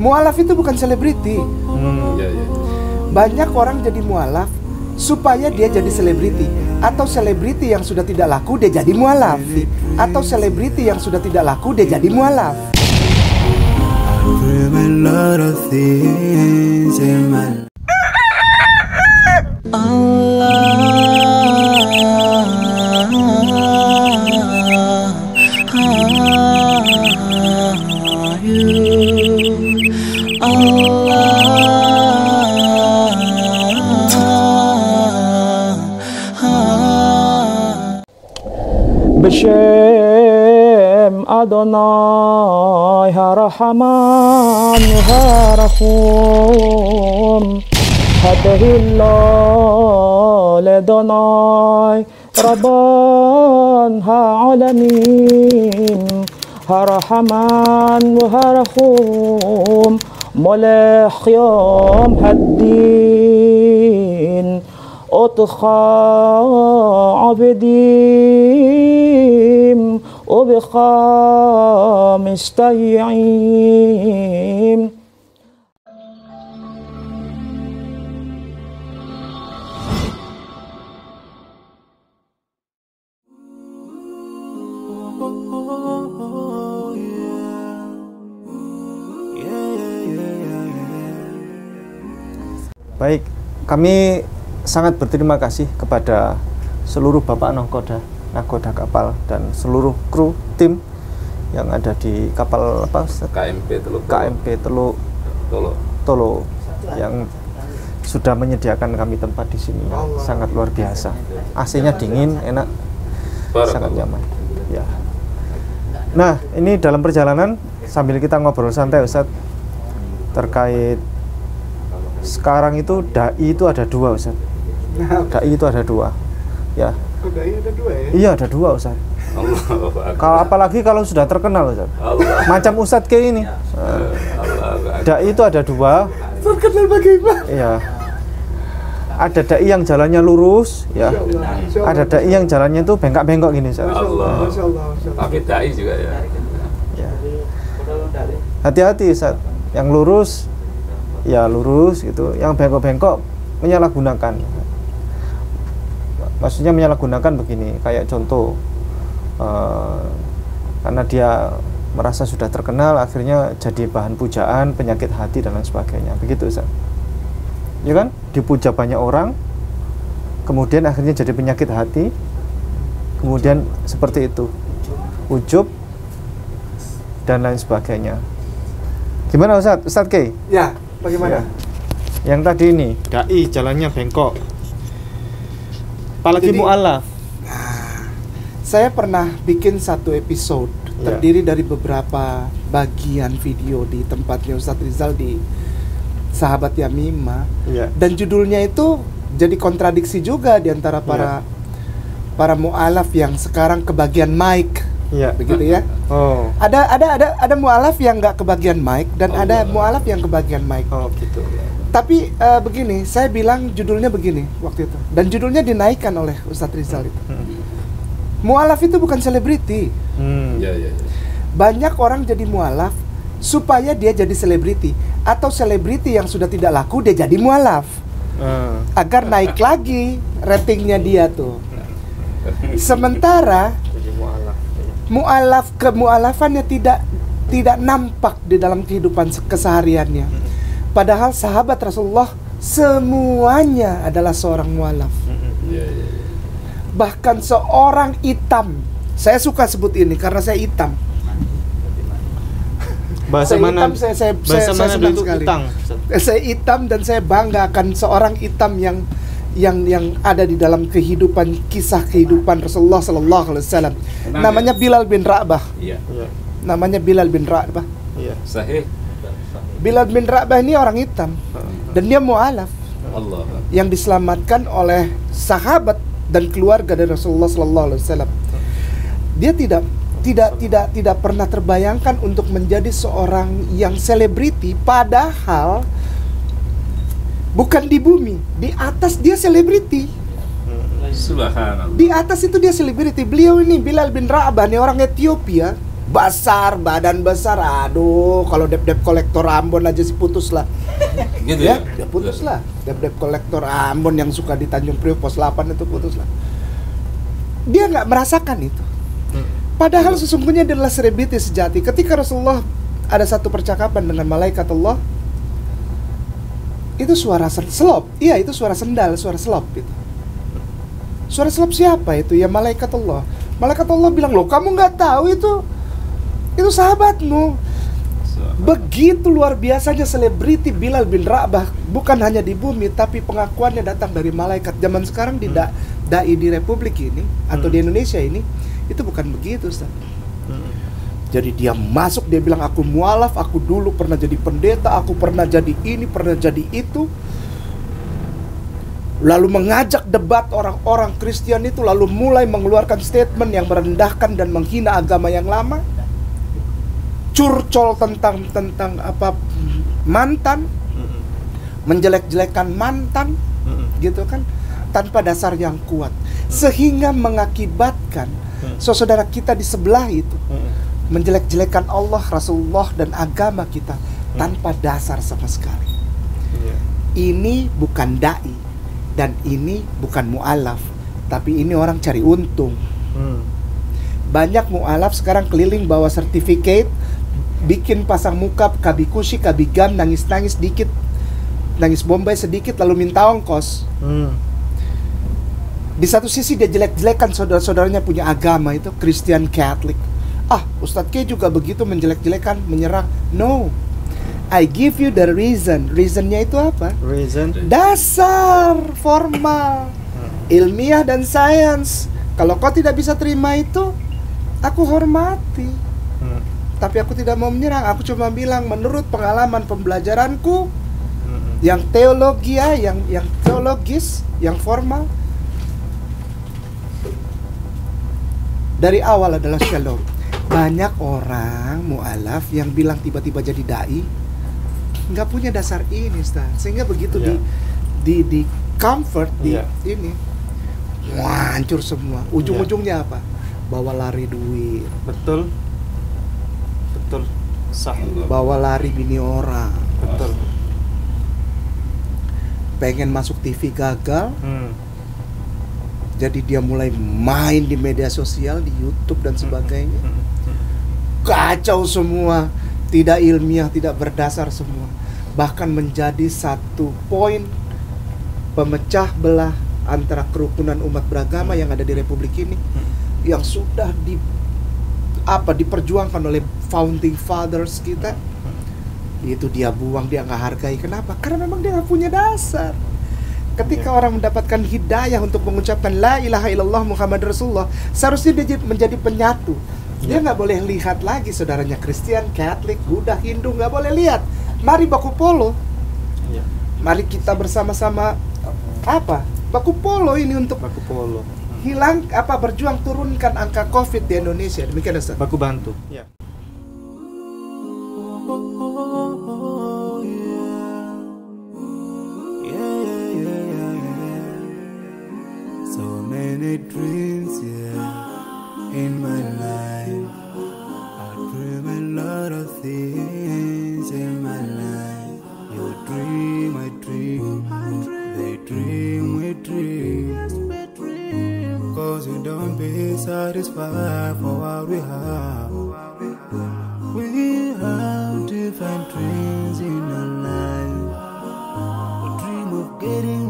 Mu'alaf itu bukan selebriti. Banyak orang jadi mu'alaf supaya dia jadi selebriti, atau selebriti yang sudah tidak laku dia jadi mu'alaf, atau selebriti yang sudah tidak laku dia jadi mu'alaf. B'Shem Adonai HaRahman HaRahum Hadahillah Ledonai Rabban Ha'alamin HaRahman HaRahum Molech Yom Haddin Otcha Abedim Obecha Mistayim. Baik, kami sangat berterima kasih kepada seluruh Bapak Nahkoda kapal dan seluruh kru tim yang ada di kapal apa? KMP Teluk Tolo yang sudah menyediakan kami tempat di sini. Sangat luar biasa. AC-nya dingin, enak, sangat nyaman. Ya. Nah, ini dalam perjalanan sambil kita ngobrol santai Ustadz terkait sekarang itu dai itu ada dua Ustadz. Dai itu ada dua, ya. Dai ada dua ya? Iya ada dua Ustadz. Kalau apalagi kalau sudah terkenal Ustadz. Macam Ustadz kayak ini. Dai itu ada dua. Terkenal bagaimana? Iya. Ada dai yang jalannya lurus, ya. Ada dai yang jalannya itu bengkak-bengkok gini Ustadz. Masya Allah. Tapi dai juga ya. Ya. Hati-hati Ustadz. Yang lurus ya lurus gitu, yang bengkok-bengkok menyalahgunakan. Maksudnya menyalahgunakan begini, kayak contoh karena dia merasa sudah terkenal, akhirnya jadi bahan pujaan, penyakit hati dan lain sebagainya. Begitu Ustaz. Ya kan? Dipuja banyak orang, kemudian akhirnya jadi penyakit hati, kemudian seperti itu, ujub dan lain sebagainya. Gimana Ustaz? Ustaz Kei? Ya. Bagaimana? Ya. Yang tadi ini, dai jalannya bengkok. Apalagi mu'alaf. Nah, saya pernah bikin satu episode terdiri dari beberapa bagian video di tempatnya Ustadz Rizal di Sahabat Yamimah. Dan judulnya itu jadi kontradiksi juga di antara para mu'alaf yang sekarang kebagian mic. Begitu ya. Ada mu'alaf yang nggak kebagian mic dan ada mu'alaf yang kebagian mic. Gitu. Tapi begini, saya bilang judulnya begini waktu itu, dan judulnya dinaikkan oleh Ustadz Rizal itu. Mu'alaf itu bukan selebriti. Banyak orang jadi mu'alaf supaya dia jadi selebriti, atau selebriti yang sudah tidak laku dia jadi mu'alaf agar naik lagi ratingnya dia tuh. Sementara kemu'alafannya tidak nampak di dalam kehidupan kesehariannya. Padahal sahabat Rasulullah semuanya adalah seorang mu'alaf. Bahkan seorang hitam, saya suka sebut ini karena saya hitam. Bahasa mana? Saya dulu sekali. Utang. Saya hitam dan saya bangga akan seorang hitam yang ada di dalam kisah kehidupan Rasulullah Sallallahu Alaihi Wasallam. Namanya Bilal bin Rabah. Namanya Bilal bin Rabah. Sahih. Bilal bin Rabah ini orang hitam dan dia mu'alaf yang diselamatkan oleh sahabat dan keluarga dari Rasulullah Sallallahu Alaihi Wasallam. Dia tidak pernah terbayangkan untuk menjadi seorang yang selebriti, padahal bukan di bumi, di atas dia selebriti. Subhanallah. Di atas itu dia selebriti. Beliau ini Bilal bin Rabah, ini orang Ethiopia. besar, badan besar. Aduh, kalau dep-dep kolektor Ambon aja sih putus lah. Gitu Ya, dia putus lah. Dep-dep kolektor Ambon yang suka di Tanjung Priok pos 8 itu putus lah. Dia nggak merasakan itu. Padahal sesungguhnya dia adalah selebritis sejati. Ketika Rasulullah ada satu percakapan dengan malaikat Allah, itu suara selop. Iya, itu suara sendal, suara selop itu. Suara selop siapa itu? Ya malaikat Allah. Malaikat Allah bilang, loh kamu nggak tahu itu sahabatmu. Begitu luar biasanya selebriti Bilal bin Rabah, bukan hanya di bumi, tapi pengakuannya datang dari malaikat. Zaman sekarang di dai di Republik ini atau di Indonesia ini, itu bukan begitu, Ustaz. Jadi dia masuk, dia bilang aku mualaf, aku dulu pernah jadi pendeta, aku pernah jadi ini, pernah jadi itu. Lalu mengajak debat orang-orang Kristen itu, lalu mulai mengeluarkan statement yang merendahkan dan menghina agama yang lama. Curcol tentang apa mantan, menjelek-jelekan mantan, gitu kan, tanpa dasar yang kuat, sehingga mengakibatkan saudara kita di sebelah itu menjelek-jelekan Allah, Rasulullah, dan agama kita tanpa dasar sama sekali. Ini bukan dai dan ini bukan mu'alaf, tapi ini orang cari untung. Banyak mu'alaf sekarang keliling bawa sertifikat, bikin pasang muka kabikushi, kabigam, nangis-nangis dikit, nangis bombay sedikit, lalu minta ongkos. Di satu sisi dia jelek-jelekan saudara-saudaranya punya agama itu Christian Catholic. Ustadz K juga begitu menjelek-jelekan, menyerang. No, I give you the reason. Reasonnya itu apa? Dasar formal, ilmiah dan sains. Kalau kau tidak bisa terima itu, aku hormati. Tapi aku tidak mau menyerang. Aku cuma bilang menurut pengalaman pembelajaranku yang teologia, yang teologis, yang formal, dari awal adalah shalom. Banyak orang mu'alaf yang bilang tiba-tiba jadi dai nggak punya dasar ini, Ustaz. Sehingga begitu di comfort ini hancur semua. Ujung-ujungnya apa? Bawa lari duit. Betul. Sah. Bawa lari bini orang. Betul. Pengen masuk TV gagal. Jadi dia mulai main di media sosial, di YouTube dan sebagainya. Kacau semua, tidak ilmiah, tidak berdasar semua. Bahkan menjadi satu poin pemecah belah antara kerukunan umat beragama yang ada di Republik ini, yang sudah diperjuangkan oleh founding fathers kita. Itu dia buang, dia nggak hargai. Kenapa? Karena memang dia nggak punya dasar. Ketika orang mendapatkan hidayah untuk mengucapkan la ilaha illallah Muhammad Rasulullah, seharusnya dia menjadi penyatu. Dia nggak boleh lihat lagi saudaranya Kristen, Katolik, Buddha, Hindu, nggak boleh lihat. Mari baku polo. Mari kita bersama-sama baku polo ini untuk baku polo. Berjuang turunkan angka COVID di Indonesia. Demikian, Ustaz. Baku bantu. So many dreams, in my life. I dream a lot of things in my life. You dream, I dream. They dream, we dream. Cause we don't be satisfied for what we have. We have different dreams in our life. We dream of getting